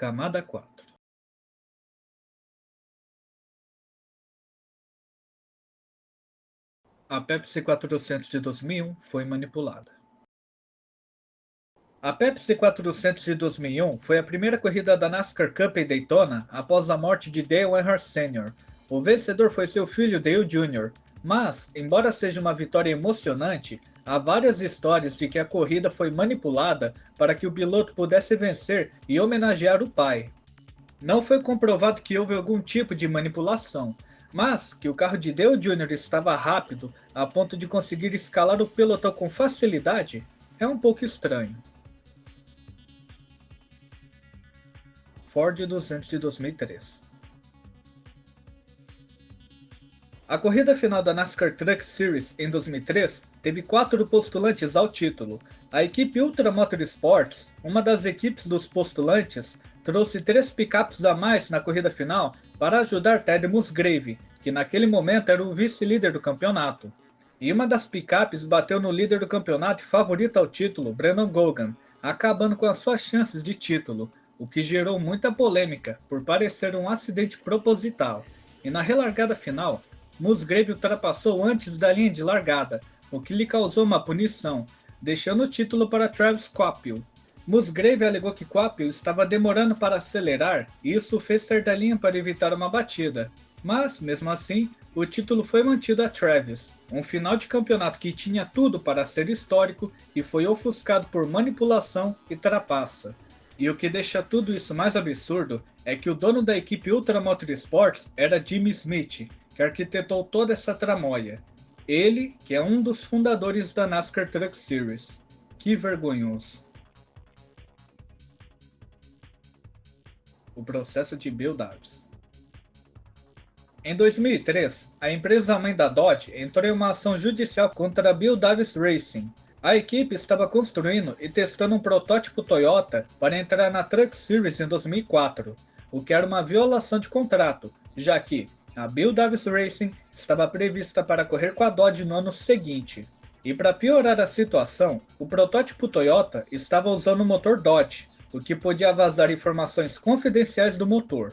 camada 4. A Pepsi 400 de 2001 foi manipulada. A Pepsi 400 de 2001 foi a primeira corrida da NASCAR Cup em Daytona após a morte de Dale Earnhardt Sr. O vencedor foi seu filho Dale Jr., mas, embora seja uma vitória emocionante, há várias histórias de que a corrida foi manipulada para que o piloto pudesse vencer e homenagear o pai. Não foi comprovado que houve algum tipo de manipulação, mas que o carro de Dale Jr. estava rápido a ponto de conseguir escalar o pelotão com facilidade é um pouco estranho. Ford 200 de 2003. A corrida final da NASCAR Truck Series em 2003 teve 4 postulantes ao título. A equipe Ultra Motorsports, uma das equipes dos postulantes, trouxe 3 picapes a mais na corrida final para ajudar Ted Musgrave, que naquele momento era o vice-líder do campeonato. E uma das picapes bateu no líder do campeonato e favorito ao título, Brandon Gogan, acabando com as suas chances de título, o que gerou muita polêmica por parecer um acidente proposital. E na relargada final, Musgrave ultrapassou antes da linha de largada, o que lhe causou uma punição, deixando o título para Travis Coppel. Musgrave alegou que Coppel estava demorando para acelerar e isso o fez sair da linha para evitar uma batida. Mas, mesmo assim, o título foi mantido a Travis, um final de campeonato que tinha tudo para ser histórico e foi ofuscado por manipulação e trapaça. E o que deixa tudo isso mais absurdo é que o dono da equipe Ultra Motorsports era Jimmy Smith, que arquitetou toda essa tramóia. Ele, que é um dos fundadores da NASCAR Truck Series. Que vergonhoso. O processo de Bill Davis. Em 2003, a empresa mãe da Dodge entrou em uma ação judicial contra a Bill Davis Racing. A equipe estava construindo e testando um protótipo Toyota para entrar na Truck Series em 2004, o que era uma violação de contrato, já que a Bill Davis Racing estava prevista para correr com a Dodge no ano seguinte. E para piorar a situação, o protótipo Toyota estava usando o motor Dodge, o que podia vazar informações confidenciais do motor.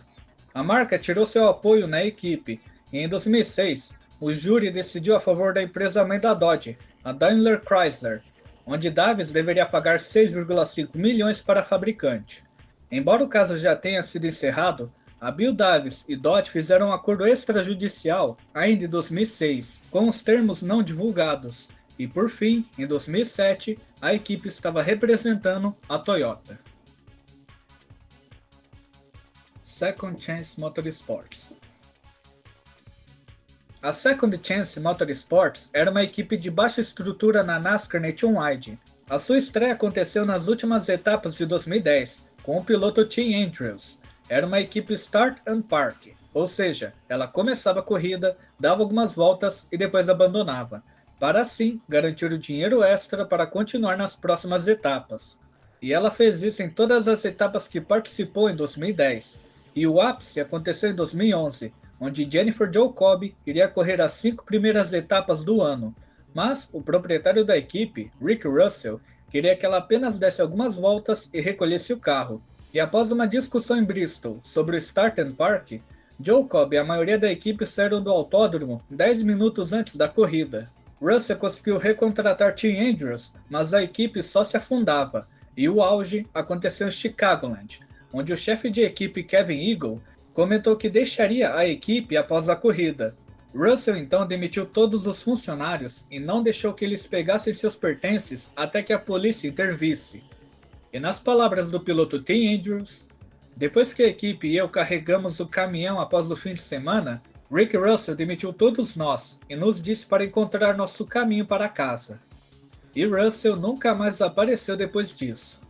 A marca tirou seu apoio na equipe e em 2006, o júri decidiu a favor da empresa mãe da Dodge, a Daimler Chrysler, onde Davis deveria pagar 6,5 milhões para a fabricante. Embora o caso já tenha sido encerrado, a Bill Davis e Dodge fizeram um acordo extrajudicial ainda em 2006, com os termos não divulgados, e por fim, em 2007, a equipe estava representando a Toyota. Second Chance Motorsports. A Second Chance Motorsports era uma equipe de baixa estrutura na NASCAR Nationwide. A sua estreia aconteceu nas últimas etapas de 2010, com o piloto Tim Andrews. Era uma equipe Start and Park, ou seja, ela começava a corrida, dava algumas voltas e depois abandonava, para assim garantir o dinheiro extra para continuar nas próximas etapas. E ela fez isso em todas as etapas que participou em 2010. E o ápice aconteceu em 2011, onde Jennifer Jo Cobb iria correr as 5 primeiras etapas do ano, mas o proprietário da equipe, Rick Russell, queria que ela apenas desse algumas voltas e recolhesse o carro. E após uma discussão em Bristol sobre o Start and Park, Jo Cobb e a maioria da equipe saíram do autódromo 10 minutos antes da corrida. Russell conseguiu recontratar Tim Andrews, mas a equipe só se afundava, e o auge aconteceu em Chicagoland, onde o chefe de equipe Kevin Eagle comentou que deixaria a equipe após a corrida. Russell então demitiu todos os funcionários e não deixou que eles pegassem seus pertences até que a polícia intervisse. E nas palavras do piloto Tim Andrews, depois que a equipe e eu carregamos o caminhão após o fim de semana, Rick Russell demitiu todos nós e nos disse para encontrar nosso caminho para casa. E Russell nunca mais apareceu depois disso.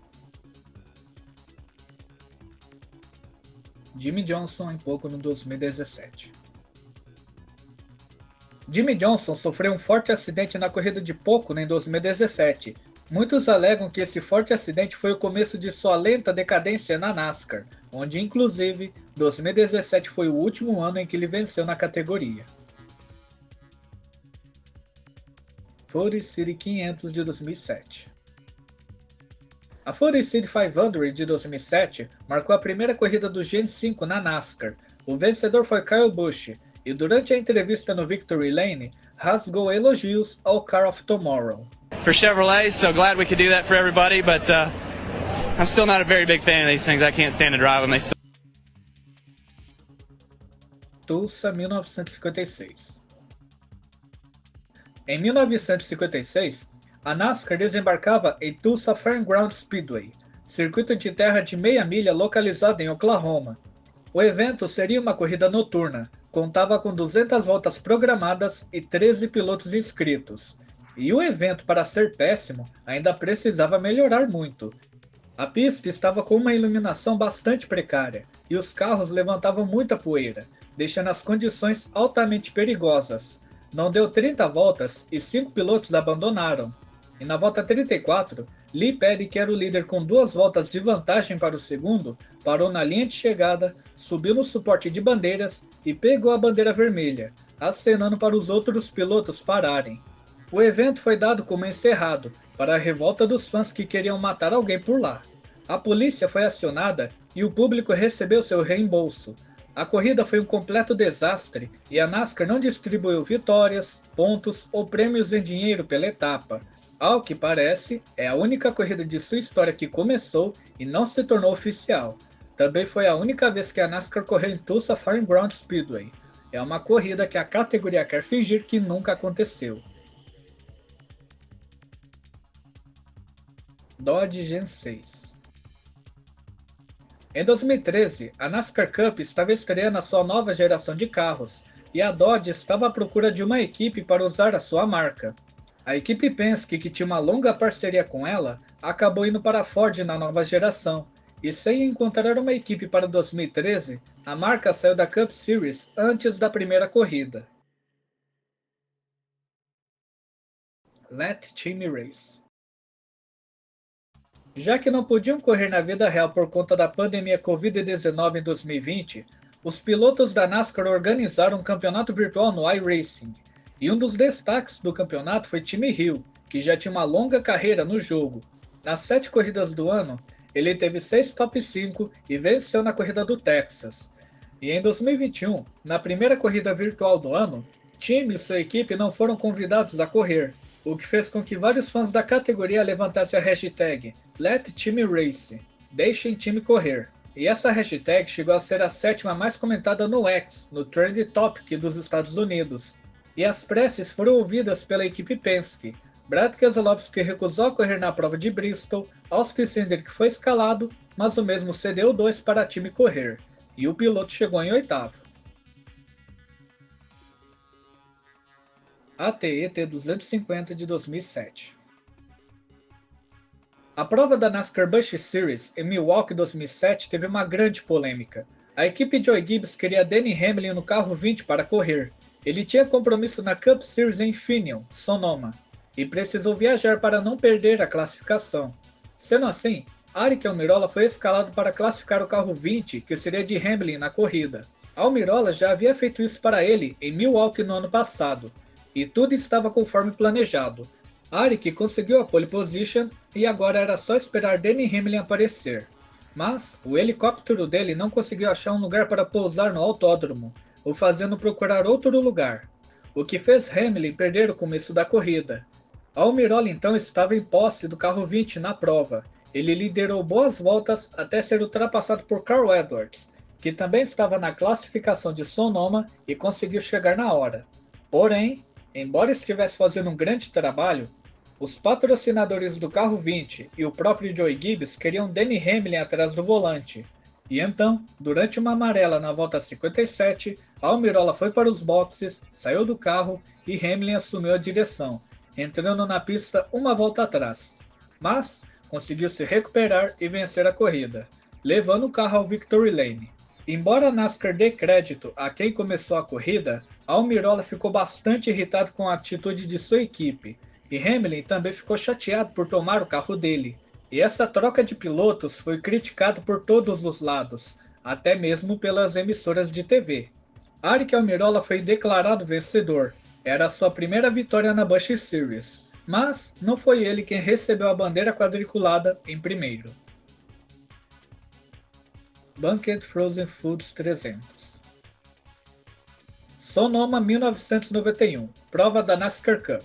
Jimmie Johnson em pouco no 2017. Jimmie Johnson sofreu um forte acidente na corrida de Pocono em 2017. Muitos alegam que esse forte acidente foi o começo de sua lenta decadência na NASCAR, onde inclusive 2017 foi o último ano em que ele venceu na categoria. Ford City 500 de 2007. A Fury Seed 500 de 2007 marcou a primeira corrida do Gen 5 na NASCAR. O vencedor foi Kyle Busch, e durante a entrevista no Victory Lane, rasgou elogios ao Car of Tomorrow. For Chevrolet, so glad we could do that for everybody, but I'm still not a very big fan of these things. I can't stand to drive them. They suck. Tulsa, 1956. Em 1956, a NASCAR desembarcava em Tulsa Fairgrounds Speedway, circuito de terra de meia milha localizado em Oklahoma. O evento seria uma corrida noturna, contava com 200 voltas programadas e 13 pilotos inscritos. E o evento, para ser péssimo, ainda precisava melhorar muito. A pista estava com uma iluminação bastante precária, e os carros levantavam muita poeira, deixando as condições altamente perigosas. Não deu 30 voltas e 5 pilotos abandonaram. E na volta 34, Lee Petty, que era o líder com 2 voltas de vantagem para o segundo, parou na linha de chegada, subiu no suporte de bandeiras e pegou a bandeira vermelha, acenando para os outros pilotos pararem. O evento foi dado como encerrado, para a revolta dos fãs que queriam matar alguém por lá. A polícia foi acionada e o público recebeu seu reembolso. A corrida foi um completo desastre e a NASCAR não distribuiu vitórias, pontos ou prêmios em dinheiro pela etapa. Ao que parece, é a única corrida de sua história que começou e não se tornou oficial. Também foi a única vez que a NASCAR correu em Tulsa Fairgrounds Speedway. É uma corrida que a categoria quer fingir que nunca aconteceu. Dodge Gen 6. Em 2013, a NASCAR Cup estava estreando a sua nova geração de carros, e a Dodge estava à procura de uma equipe para usar a sua marca. A equipe Penske, que tinha uma longa parceria com ela, acabou indo para a Ford na nova geração, e sem encontrar uma equipe para 2013, a marca saiu da Cup Series antes da primeira corrida. Let Team Race. Já que não podiam correr na vida real por conta da pandemia Covid-19 em 2020, os pilotos da NASCAR organizaram um campeonato virtual no iRacing, e um dos destaques do campeonato foi Timmy Hill, que já tinha uma longa carreira no jogo. Nas 7 corridas do ano, ele teve 6 top 5 e venceu na corrida do Texas. E em 2021, na primeira corrida virtual do ano, Tim e sua equipe não foram convidados a correr, o que fez com que vários fãs da categoria levantassem a hashtag Let Team Race, deixem time correr. E essa hashtag chegou a ser a 7ª mais comentada no X, no Trend Topic dos Estados Unidos. E as preces foram ouvidas pela equipe Penske. Brad Keselowski recusou correr na prova de Bristol, Austin Cindric foi escalado, mas o mesmo cedeu 2 para time correr, e o piloto chegou em 8º. ATE T250 de 2007. A prova da NASCAR Busch Series em Milwaukee 2007 teve uma grande polêmica. A equipe Joey Gibbs queria Denny Hamlin no carro 20 para correr. Ele tinha compromisso na Cup Series em Finian, Sonoma, e precisou viajar para não perder a classificação. Sendo assim, Aric Almirola foi escalado para classificar o carro 20, que seria de Hamlin na corrida. Almirola já havia feito isso para ele em Milwaukee no ano passado, e tudo estava conforme planejado. Aric conseguiu a pole position e agora era só esperar Denny Hamlin aparecer. Mas o helicóptero dele não conseguiu achar um lugar para pousar no autódromo, o fazendo procurar outro lugar, o que fez Hamlin perder o começo da corrida. Almirola então estava em posse do carro 20 na prova. Ele liderou boas voltas até ser ultrapassado por Carl Edwards, que também estava na classificação de Sonoma e conseguiu chegar na hora. Porém, embora estivesse fazendo um grande trabalho, os patrocinadores do carro 20 e o próprio Joey Gibbs queriam Denny Hamlin atrás do volante. E então, durante uma amarela na volta 57, Almirola foi para os boxes, saiu do carro e Hamlin assumiu a direção, entrando na pista uma volta atrás. Mas conseguiu se recuperar e vencer a corrida, levando o carro ao Victory Lane. Embora a NASCAR dê crédito a quem começou a corrida, Almirola ficou bastante irritado com a atitude de sua equipe, e Hamlin também ficou chateado por tomar o carro dele. E essa troca de pilotos foi criticada por todos os lados, até mesmo pelas emissoras de TV. Aric Almirola foi declarado vencedor. Era sua primeira vitória na Busch Series. mas não foi ele quem recebeu a bandeira quadriculada em primeiro. Bunked Frozen Foods 300. Sonoma 1991, prova da NASCAR Cup.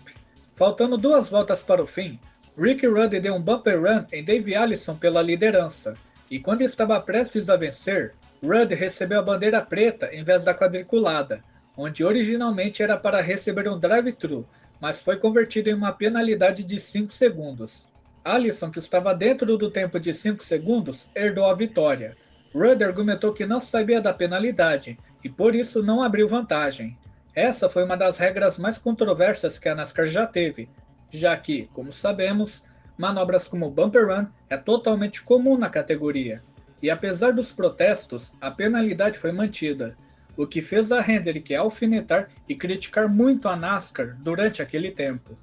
Faltando 2 voltas para o fim, Ricky Rudd deu um bumper run em Dave Allison pela liderança, e quando estava prestes a vencer, Rudd recebeu a bandeira preta em vez da quadriculada, onde originalmente era para receber um drive-thru, mas foi convertido em uma penalidade de 5 segundos. Allison, que estava dentro do tempo de 5 segundos, herdou a vitória. Rudd argumentou que não sabia da penalidade e por isso não abriu vantagem. Essa foi uma das regras mais controversas que a NASCAR já teve, já que, como sabemos, manobras como Bumper Run é totalmente comum na categoria. E apesar dos protestos, a penalidade foi mantida, o que fez a Hendrick alfinetar e criticar muito a NASCAR durante aquele tempo.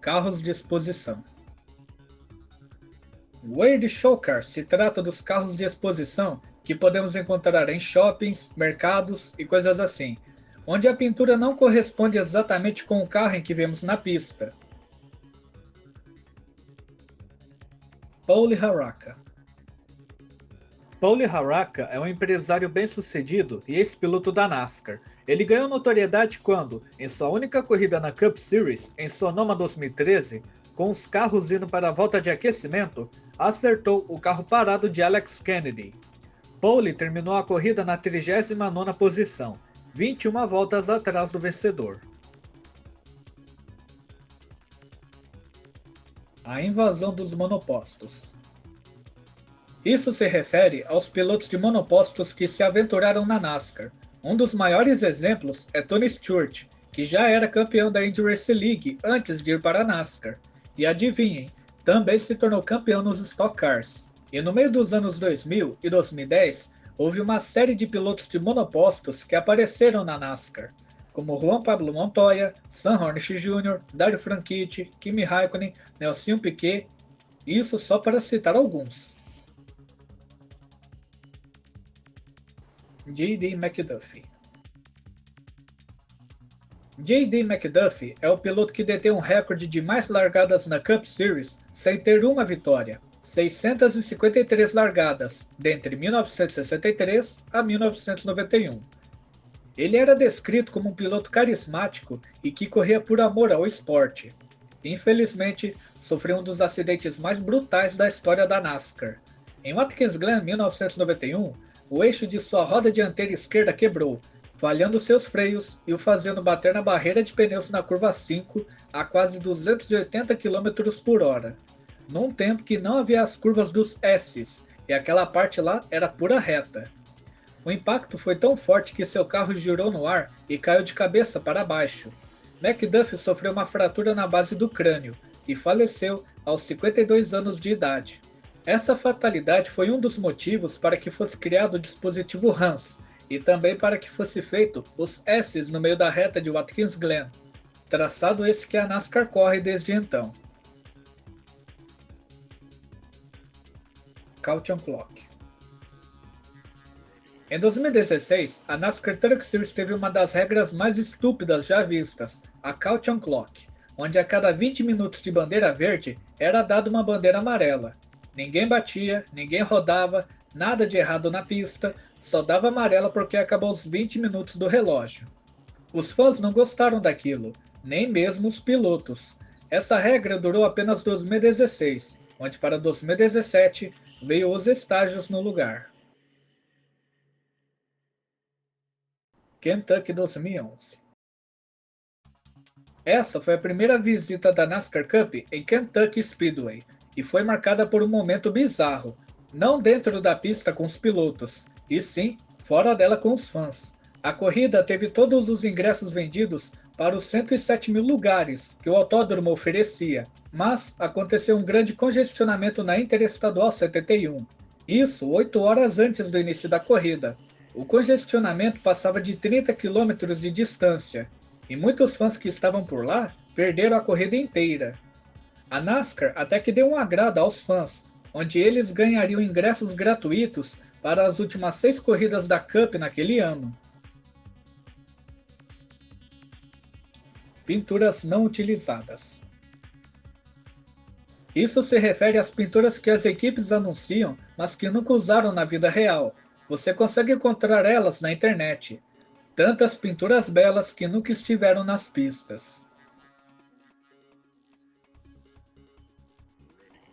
Carros de exposição. Wade Show Car se trata dos carros de exposição que podemos encontrar em shoppings, mercados e coisas assim, onde a pintura não corresponde exatamente com o carro em que vemos na pista. Paul Harraka. Paul Harraka é um empresário bem-sucedido e ex-piloto da NASCAR. Ele ganhou notoriedade quando, em sua única corrida na Cup Series, em Sonoma 2013, com os carros indo para a volta de aquecimento, acertou o carro parado de Alex Kennedy. Paul terminou a corrida na 39ª posição, 21 voltas atrás do vencedor. A invasão dos monopostos. Isso se refere aos pilotos de monopostos que se aventuraram na NASCAR. Um dos maiores exemplos é Tony Stewart, que já era campeão da Indy Racing League antes de ir para a NASCAR. E adivinhem, também se tornou campeão nos Stock Cars. E no meio dos anos 2000 e 2010, houve uma série de pilotos de monopostos que apareceram na NASCAR, como Juan Pablo Montoya, Sam Hornish Jr., Dario Franchitti, Kimi Raikkonen, Nelson Piquet, isso só para citar alguns. J.D. McDuffie. J.D. McDuffie é o piloto que detém um recorde de mais largadas na Cup Series sem ter uma vitória, 653 largadas, dentre 1963 a 1991. Ele era descrito como um piloto carismático e que corria por amor ao esporte. Infelizmente, sofreu um dos acidentes mais brutais da história da NASCAR. Em Watkins Glen, 1991, o eixo de sua roda dianteira esquerda quebrou, falhando seus freios e o fazendo bater na barreira de pneus na curva 5 a quase 280 km por hora, num tempo que não havia as curvas dos S's, e aquela parte lá era pura reta. O impacto foi tão forte que seu carro girou no ar e caiu de cabeça para baixo. McDuffie sofreu uma fratura na base do crânio e faleceu aos 52 anos de idade. Essa fatalidade foi um dos motivos para que fosse criado o dispositivo Hans, e também para que fosse feito os S's no meio da reta de Watkins Glen, traçado esse que a NASCAR corre desde então. Caution Clock. Em 2016, a NASCAR Truck Series teve uma das regras mais estúpidas já vistas, a Caution Clock, onde a cada 20 minutos de bandeira verde era dada uma bandeira amarela. Ninguém batia, ninguém rodava, nada de errado na pista, só dava amarela porque acabou os 20 minutos do relógio. Os fãs não gostaram daquilo, nem mesmo os pilotos. Essa regra durou apenas 2016, onde para 2017 veio os estágios no lugar. Kentucky 2011. Essa foi a primeira visita da NASCAR Cup em Kentucky Speedway, e foi marcada por um momento bizarro, não dentro da pista com os pilotos, e sim fora dela com os fãs. A corrida teve todos os ingressos vendidos para os 107 mil lugares que o autódromo oferecia, mas aconteceu um grande congestionamento na Interestadual 71. Isso 8 horas antes do início da corrida. O congestionamento passava de 30 km de distância, e muitos fãs que estavam por lá perderam a corrida inteira. A NASCAR até que deu um agrado aos fãs, onde eles ganhariam ingressos gratuitos para as últimas 6 corridas da Cup naquele ano. pinturas não utilizadas. Isso se refere às pinturas que as equipes anunciam, mas que nunca usaram na vida real. Você consegue encontrar elas na internet. Tantas pinturas belas que nunca estiveram nas pistas.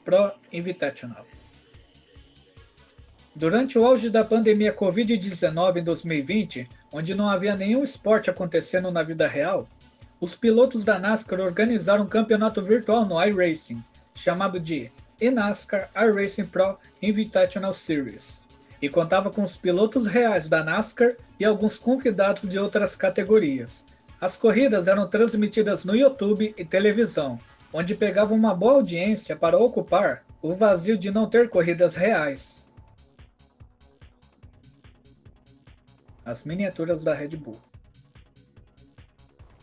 Pro Invitational. Durante o auge da pandemia Covid-19 em 2020, onde não havia nenhum esporte acontecendo na vida real, os pilotos da NASCAR organizaram um campeonato virtual no iRacing, chamado de eNASCAR iRacing Pro Invitational Series, e contava com os pilotos reais da NASCAR e alguns convidados de outras categorias. As corridas eram transmitidas no YouTube e televisão, onde pegavam uma boa audiência para ocupar o vazio de não ter corridas reais. As miniaturas da Red Bull.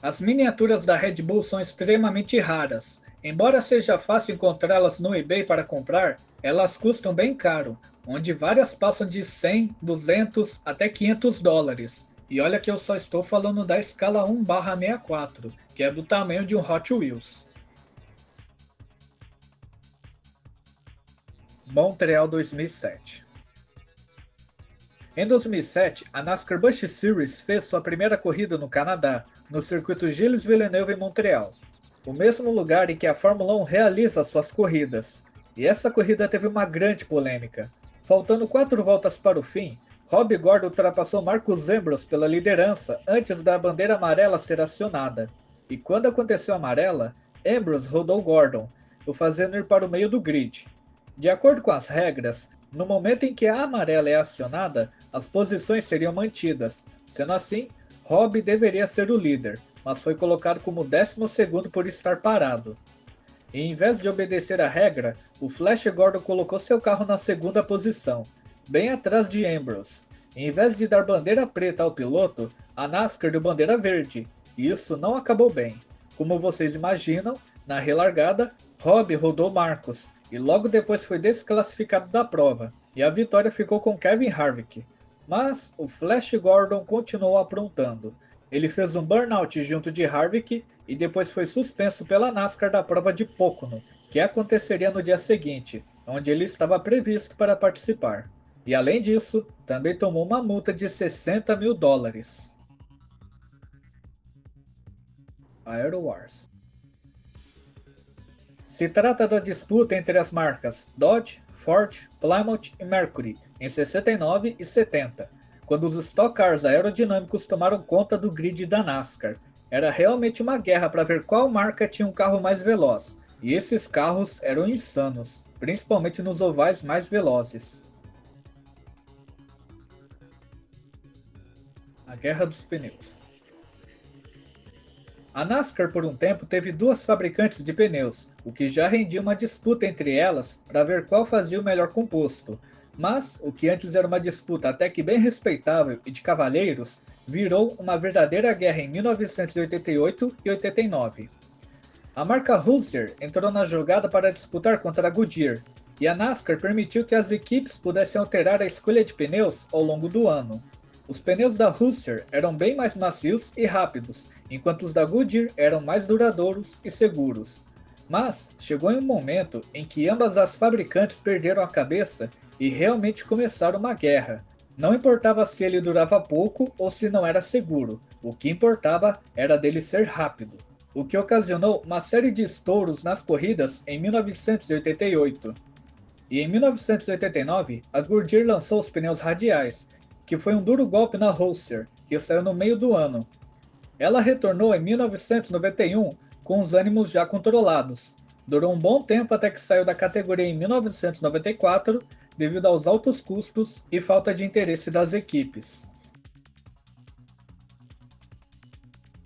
As miniaturas da Red Bull são extremamente raras. Embora seja fácil encontrá-las no eBay para comprar, elas custam bem caro, onde várias passam de 100, 200 até 500 dólares. E olha que eu só estou falando da escala 1/64, que é do tamanho de um Hot Wheels. Montreal 2007. Em 2007, a NASCAR Busch Series fez sua primeira corrida no Canadá, no circuito Gilles Villeneuve em Montreal, o mesmo lugar em que a Fórmula 1 realiza suas corridas. E essa corrida teve uma grande polêmica. Faltando 4 voltas para o fim, Rob Gordon ultrapassou Marcus Ambrose pela liderança antes da bandeira amarela ser acionada. E quando aconteceu a amarela, Ambrose rodou Gordon, o fazendo ir para o meio do grid. De acordo com as regras, no momento em que a amarela é acionada, as posições seriam mantidas. Sendo assim, Rob deveria ser o líder, mas foi colocado como 12º por estar parado. E em vez de obedecer a regra, o Flash Gordon colocou seu carro na segunda posição, bem atrás de Ambrose. E em vez de dar bandeira preta ao piloto, a NASCAR deu bandeira verde, e isso não acabou bem. Como vocês imaginam, na relargada, Rob rodou Marcus, e logo depois foi desclassificado da prova, e a vitória ficou com Kevin Harvick. Mas o Flash Gordon continuou aprontando. Ele fez um burnout junto de Harvick e depois foi suspenso pela NASCAR da prova de Pocono, que aconteceria no dia seguinte, onde ele estava previsto para participar. E além disso, também tomou uma multa de 60 mil dólares. Aero Wars. Se trata da disputa entre as marcas Dodge, Ford, Plymouth e Mercury em 69 e 70, quando os Stock Cars aerodinâmicos tomaram conta do grid da NASCAR. Era realmente uma guerra para ver qual marca tinha um carro mais veloz, e esses carros eram insanos, principalmente nos ovais mais velozes. A Guerra dos Pneus. A NASCAR por um tempo teve 2 fabricantes de pneus, o que já rendia uma disputa entre elas para ver qual fazia o melhor composto. Mas o que antes era uma disputa até que bem respeitável e de cavalheiros, virou uma verdadeira guerra em 1988 e 89. A marca Hoosier entrou na jogada para disputar contra a Goodyear, e a NASCAR permitiu que as equipes pudessem alterar a escolha de pneus ao longo do ano. Os pneus da Hoosier eram bem mais macios e rápidos, enquanto os da Goodyear eram mais duradouros e seguros. Mas chegou em um momento em que ambas as fabricantes perderam a cabeça e realmente começaram uma guerra. Não importava se ele durava pouco ou se não era seguro, o que importava era dele ser rápido, o que ocasionou uma série de estouros nas corridas em 1988. E em 1989, a Goodyear lançou os pneus radiais, que foi um duro golpe na Hoosier, que saiu no meio do ano. Ela retornou em 1991 com os ânimos já controlados. Durou um bom tempo até que saiu da categoria em 1994, devido aos altos custos e falta de interesse das equipes.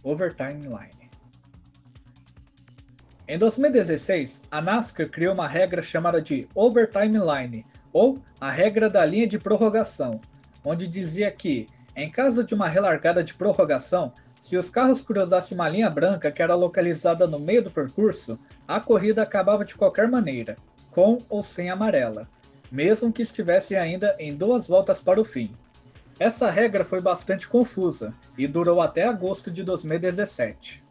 Overtime Line. Em 2016, a NASCAR criou uma regra chamada de Overtime Line, ou a regra da linha de prorrogação, onde dizia que, em caso de uma relargada de prorrogação, se os carros cruzassem uma linha branca que era localizada no meio do percurso, a corrida acabava de qualquer maneira, com ou sem amarela, mesmo que estivessem ainda em 2 voltas para o fim. Essa regra foi bastante confusa e durou até agosto de 2017.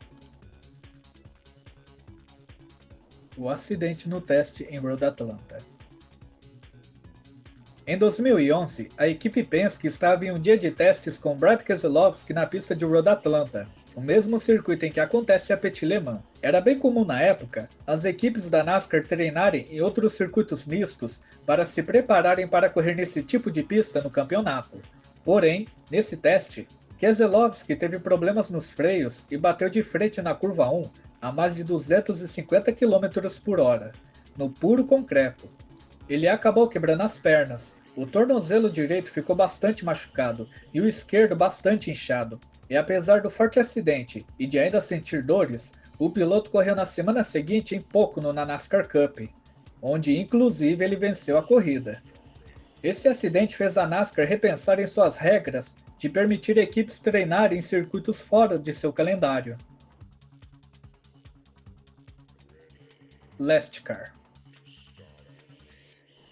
O acidente no teste em Road Atlanta. Em 2011, a equipe Penske estava em um dia de testes com Brad Keselowski na pista de Road Atlanta, o mesmo circuito em que acontece a Petit Le Mans. Era bem comum na época as equipes da NASCAR treinarem em outros circuitos mistos para se prepararem para correr nesse tipo de pista no campeonato. Porém, nesse teste, Keselowski teve problemas nos freios e bateu de frente na curva 1 a mais de 250 km por hora, no puro concreto. Ele acabou quebrando as pernas, o tornozelo direito ficou bastante machucado e o esquerdo bastante inchado. E apesar do forte acidente e de ainda sentir dores, o piloto correu na semana seguinte em Pocono na NASCAR Cup, onde inclusive ele venceu a corrida. Esse acidente fez a NASCAR repensar em suas regras de permitir equipes treinarem em circuitos fora de seu calendário. LastCar.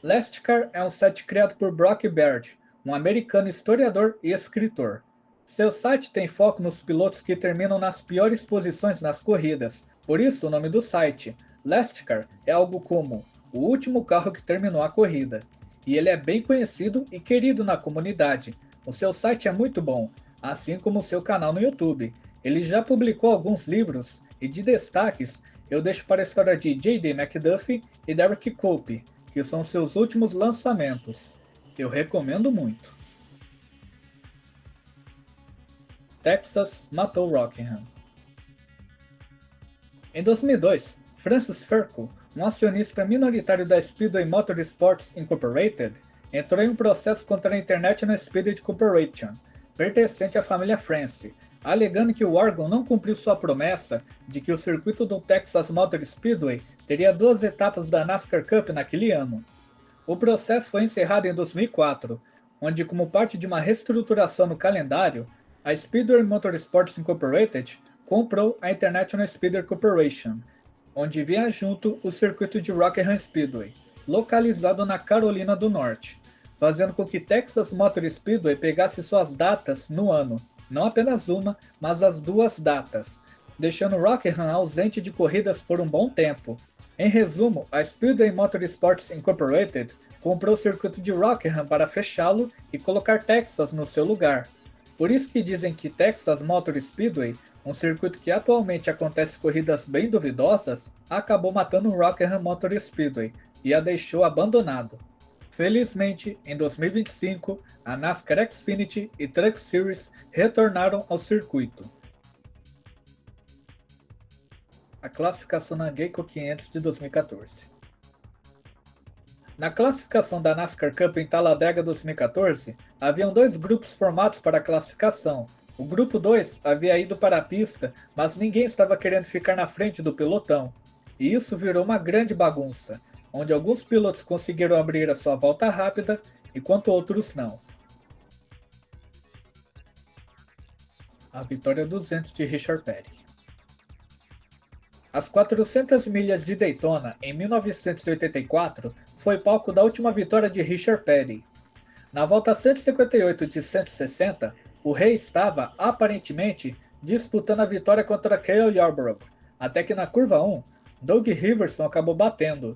LastCar é um site criado por Brock Baird, um americano historiador e escritor. Seu site tem foco nos pilotos que terminam nas piores posições nas corridas, por isso o nome do site. LastCar é algo como o último carro que terminou a corrida, e ele é bem conhecido e querido na comunidade. O seu site é muito bom, assim como o seu canal no YouTube. Ele já publicou alguns livros, e de destaques eu deixo para a história de J.D. McDuffie e Derek Cope, que são seus últimos lançamentos. Eu recomendo muito. Texas matou Rockingham. Em 2002, Francis Ferco, um acionista minoritário da Speedway Motorsports Incorporated, entrou em um processo contra a International Speedway Corporation, pertencente à família France, alegando que o órgão não cumpriu sua promessa de que o circuito do Texas Motor Speedway teria 2 etapas da NASCAR Cup naquele ano. O processo foi encerrado em 2004, onde, como parte de uma reestruturação no calendário, a Speedway Motorsports Incorporated comprou a International Speedway Corporation, onde vinha junto o circuito de Rockingham Speedway, localizado na Carolina do Norte, fazendo com que Texas Motor Speedway pegasse suas datas no ano, não apenas uma, mas as 2 datas, deixando Rockingham ausente de corridas por um bom tempo. Em resumo, a Speedway Motorsports Incorporated comprou o circuito de Rockingham para fechá-lo e colocar Texas no seu lugar. Por isso que dizem que Texas Motor Speedway, um circuito que atualmente acontece corridas bem duvidosas, acabou matando o Rockingham Motor Speedway e a deixou abandonado. Felizmente, em 2025, a NASCAR Xfinity e Truck Series retornaram ao circuito. A classificação na Geico 500 de 2014. Na classificação da NASCAR Cup em Talladega 2014, haviam 2 grupos formados para a classificação. O grupo 2 havia ido para a pista, mas ninguém estava querendo ficar na frente do pelotão, e isso virou uma grande bagunça, onde alguns pilotos conseguiram abrir a sua volta rápida, enquanto outros não. A vitória 200 de Richard Petty. As 400 milhas de Daytona, em 1984, foi palco da última vitória de Richard Petty. Na volta 158 de 160, o rei estava, aparentemente, disputando a vitória contra Cale Yarborough, até que na curva 1, Doug Riverson acabou batendo.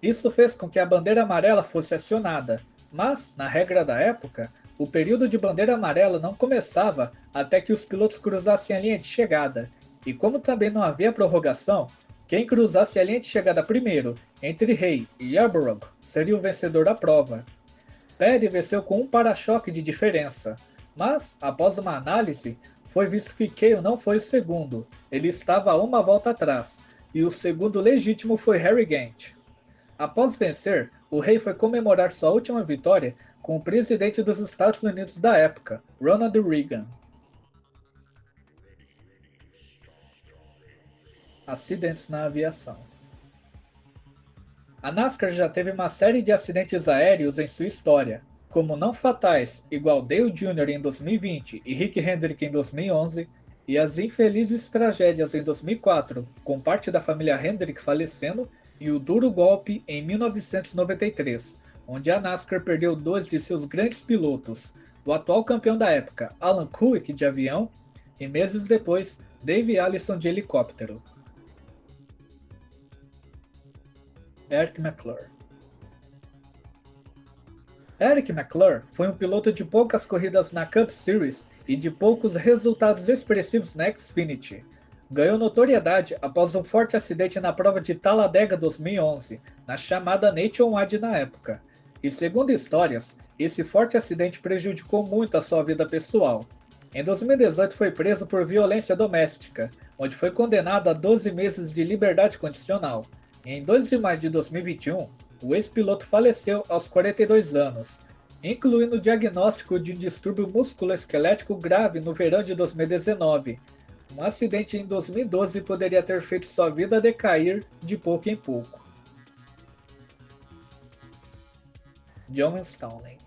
Isso fez com que a bandeira amarela fosse acionada, mas, na regra da época, o período de bandeira amarela não começava até que os pilotos cruzassem a linha de chegada, e como também não havia prorrogação, quem cruzasse a linha de chegada primeiro, entre Hay e Yarborough, seria o vencedor da prova. Petty venceu com um para-choque de diferença, mas, após uma análise, foi visto que Cale não foi o segundo, ele estava a uma volta atrás, e o segundo legítimo foi Harry Gant. Após vencer, o rei foi comemorar sua última vitória com o presidente dos Estados Unidos da época, Ronald Reagan. Acidentes na aviação. A NASCAR já teve uma série de acidentes aéreos em sua história, como não fatais, igual Dale Jr. em 2020 e Rick Hendrick em 2011, e as infelizes tragédias em 2004, com parte da família Hendrick falecendo, e o duro golpe em 1993, onde a NASCAR perdeu 2 de seus grandes pilotos, o atual campeão da época, Alan Kulick de avião, e meses depois, Dave Allison de helicóptero. Eric McClure. Eric McClure foi um piloto de poucas corridas na Cup Series e de poucos resultados expressivos na Xfinity. Ganhou notoriedade após um forte acidente na prova de Talladega 2011, na chamada Nationwide na época. E segundo histórias, esse forte acidente prejudicou muito a sua vida pessoal. Em 2018 foi preso por violência doméstica, onde foi condenado a 12 meses de liberdade condicional. E em 2 de maio de 2021, o ex-piloto faleceu aos 42 anos, incluindo o diagnóstico de um distúrbio musculoesquelético grave no verão de 2019. Um acidente em 2012 poderia ter feito sua vida decair de pouco em pouco. John Stanley.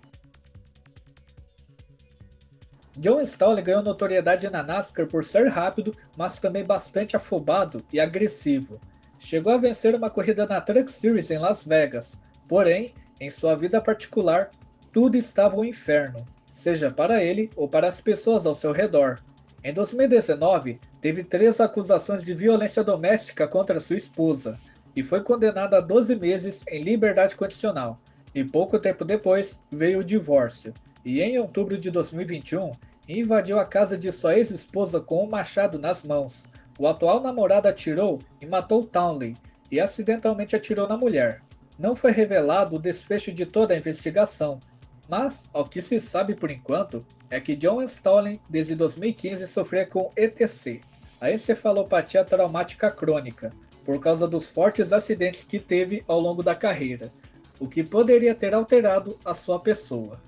John Stanley ganhou notoriedade na NASCAR por ser rápido, mas também bastante afobado e agressivo. Chegou a vencer uma corrida na Truck Series em Las Vegas, porém, em sua vida particular, tudo estava um inferno, seja para ele ou para as pessoas ao seu redor. Em 2019, teve 3 acusações de violência doméstica contra sua esposa, e foi condenado a 12 meses em liberdade condicional, e pouco tempo depois veio o divórcio, e em outubro de 2021, invadiu a casa de sua ex-esposa com um machado nas mãos. O atual namorado atirou e matou Townley, e acidentalmente atirou na mulher. Não foi revelado o desfecho de toda a investigação, mas, ao que se sabe por enquanto, é que John Stanley, desde 2015, sofria com ETC, a encefalopatia traumática crônica, por causa dos fortes acidentes que teve ao longo da carreira, o que poderia ter alterado a sua pessoa.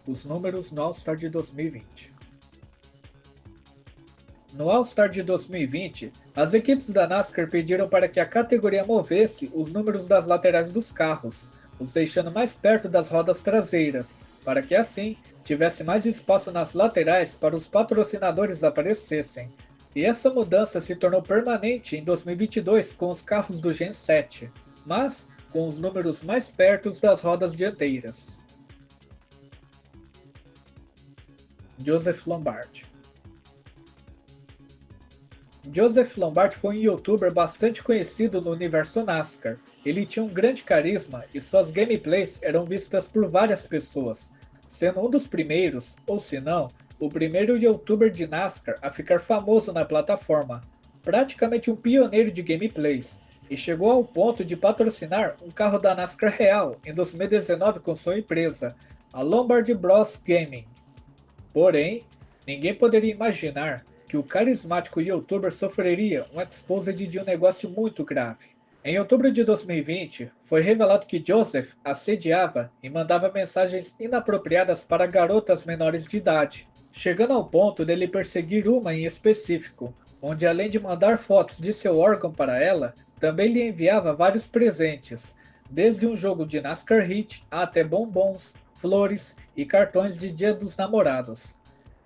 Os números no All-Star de 2020. No All-Star de 2020, as equipes da NASCAR pediram para que a categoria movesse os números das laterais dos carros, os deixando mais perto das rodas traseiras, para que assim tivesse mais espaço nas laterais para os patrocinadores aparecessem. E essa mudança se tornou permanente em 2022 com os carros do Gen 7, mas com os números mais perto das rodas dianteiras. Joseph Lombard. Joseph Lombard foi um youtuber bastante conhecido no universo NASCAR. Ele tinha um grande carisma e suas gameplays eram vistas por várias pessoas, sendo um dos primeiros, ou se não, o primeiro youtuber de NASCAR a ficar famoso na plataforma, praticamente um pioneiro de gameplays, e chegou ao ponto de patrocinar um carro da NASCAR real em 2019 com sua empresa, a Lombard Bros Gaming. Porém, ninguém poderia imaginar que o carismático youtuber sofreria um exposed de um negócio muito grave. Em outubro de 2020, foi revelado que Joseph assediava e mandava mensagens inapropriadas para garotas menores de idade, chegando ao ponto dele perseguir uma em específico, onde além de mandar fotos de seu órgão para ela, também lhe enviava vários presentes, desde um jogo de NASCAR Heat até bombons, flores e cartões de Dia dos Namorados.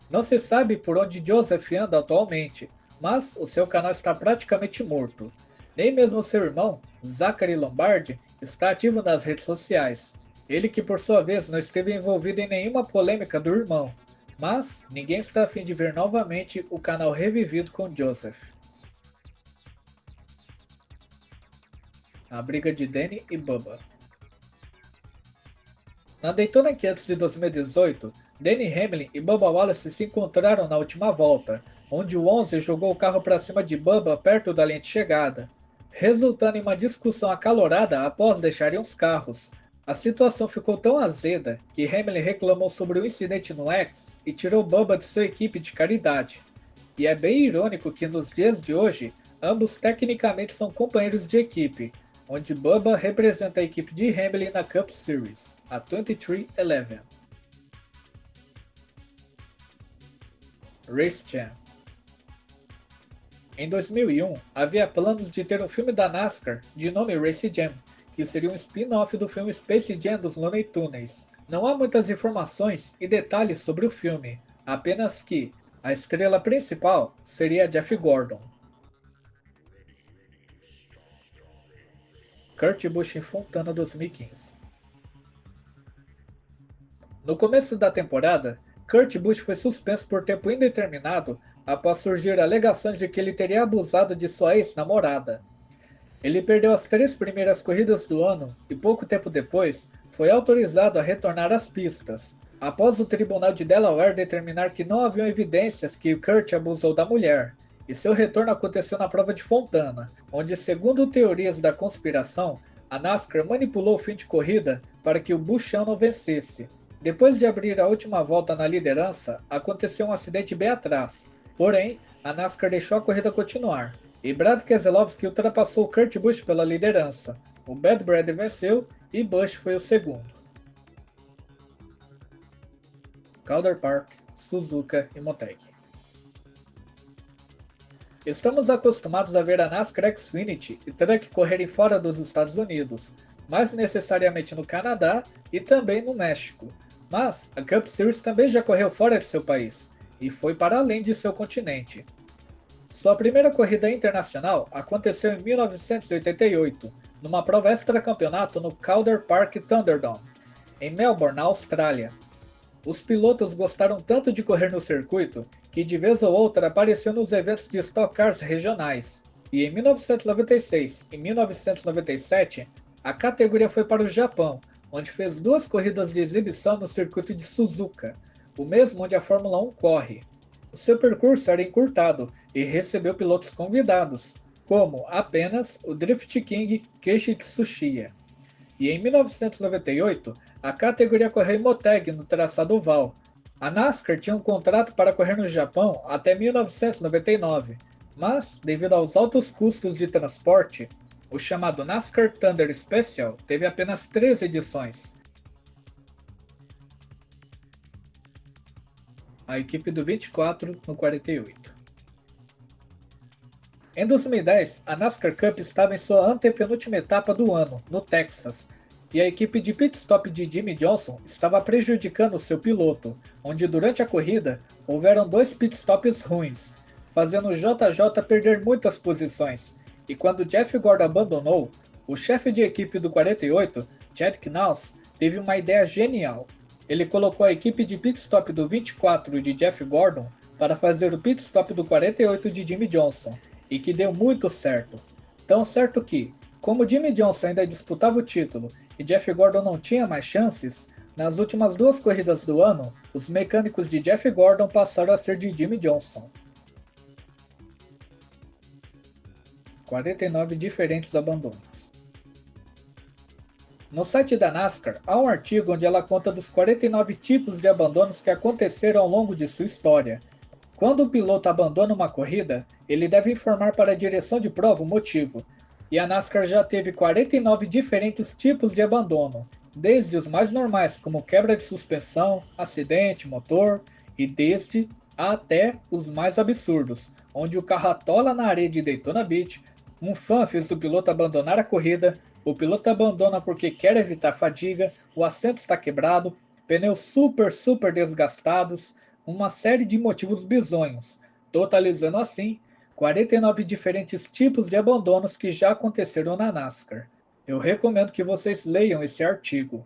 Não se sabe por onde Joseph anda atualmente, mas o seu canal está praticamente morto. Nem mesmo seu irmão, Zachary Lombard, está ativo nas redes sociais. Ele que por sua vez não esteve envolvido em nenhuma polêmica do irmão. Mas ninguém está a fim de ver novamente o canal revivido com Joseph. A briga de Danny e Bubba. Na Daytona 500 de 2018, Denny Hamlin e Bubba Wallace se encontraram na última volta, onde o 11 jogou o carro para cima de Bubba perto da linha de chegada, resultando em uma discussão acalorada após deixarem os carros. A situação ficou tão azeda que Hamlin reclamou sobre o incidente no X e tirou Bubba de sua equipe de caridade. E é bem irônico que nos dias de hoje, ambos tecnicamente são companheiros de equipe, onde Bubba representa a equipe de Hamlin na Cup Series, a 2311. Race Jam. Em 2001, havia planos de ter um filme da NASCAR de nome Race Jam, que seria um spin-off do filme Space Jam dos Looney Tunes. Não há muitas informações e detalhes sobre o filme, apenas que a estrela principal seria Jeff Gordon. Kurt Busch em Fontana 2015. No começo da temporada, Kurt Busch foi suspenso por tempo indeterminado após surgir alegações de que ele teria abusado de sua ex-namorada. Ele perdeu as 3 primeiras corridas do ano e pouco tempo depois foi autorizado a retornar às pistas, após o Tribunal de Delaware determinar que não haviam evidências que Kurt abusou da mulher, e seu retorno aconteceu na prova de Fontana, onde, segundo teorias da conspiração, a NASCAR manipulou o fim de corrida para que o Buchanan vencesse. Depois de abrir a última volta na liderança, aconteceu um acidente bem atrás, porém, a NASCAR deixou a corrida continuar, e Brad Keselowski ultrapassou Kurt Busch pela liderança. O Bad Brad venceu e Busch foi o segundo. Calder Park, Suzuka e Motegi. Estamos acostumados a ver a NASCAR Xfinity e Truck correrem fora dos Estados Unidos, mais necessariamente no Canadá e também no México. Mas a Cup Series também já correu fora de seu país e foi para além de seu continente. Sua primeira corrida internacional aconteceu em 1988, numa prova extra-campeonato no Calder Park Thunderdome, em Melbourne, na Austrália. Os pilotos gostaram tanto de correr no circuito que de vez ou outra apareceu nos eventos de Stock Cars regionais, e em 1996 e 1997 a categoria foi para o Japão, onde fez 2 corridas de exibição no circuito de Suzuka, o mesmo onde a Fórmula 1 corre. O seu percurso era encurtado e recebeu pilotos convidados, como apenas o Drift King Keiichi Tsuchiya. E em 1998, a categoria correu em Motegi no traçado oval. A NASCAR tinha um contrato para correr no Japão até 1999, mas, devido aos altos custos de transporte, o chamado NASCAR Thunder Special teve apenas 3 edições. A equipe do 24 no 48. Em 2010, a NASCAR Cup estava em sua antepenúltima etapa do ano, no Texas, e a equipe de pit stop de Jimmie Johnson estava prejudicando seu piloto, onde durante a corrida houveram 2 pit stops ruins, fazendo o JJ perder muitas posições, e quando Jeff Gordon abandonou, o chefe de equipe do 48, Chad Knaus, teve uma ideia genial. Ele colocou a equipe de pit stop do 24 de Jeff Gordon para fazer o pit stop do 48 de Jimmie Johnson, e que deu muito certo. Tão certo que, como Jimmie Johnson ainda disputava o título e Jeff Gordon não tinha mais chances, nas últimas 2 corridas do ano, os mecânicos de Jeff Gordon passaram a ser de Jimmie Johnson. 49 diferentes abandonos. No site da NASCAR há um artigo onde ela conta dos 49 tipos de abandonos que aconteceram ao longo de sua história. Quando o piloto abandona uma corrida, ele deve informar para a direção de prova o motivo, e a NASCAR já teve 49 diferentes tipos de abandono, desde os mais normais como quebra de suspensão, acidente, motor, e desde até os mais absurdos, onde o carro atola na areia de Daytona Beach, um fã fez o piloto abandonar a corrida, o piloto abandona porque quer evitar fadiga, o assento está quebrado, pneus super desgastados, uma série de motivos bizonhos, totalizando assim 49 diferentes tipos de abandonos que já aconteceram na NASCAR. Eu recomendo que vocês leiam esse artigo.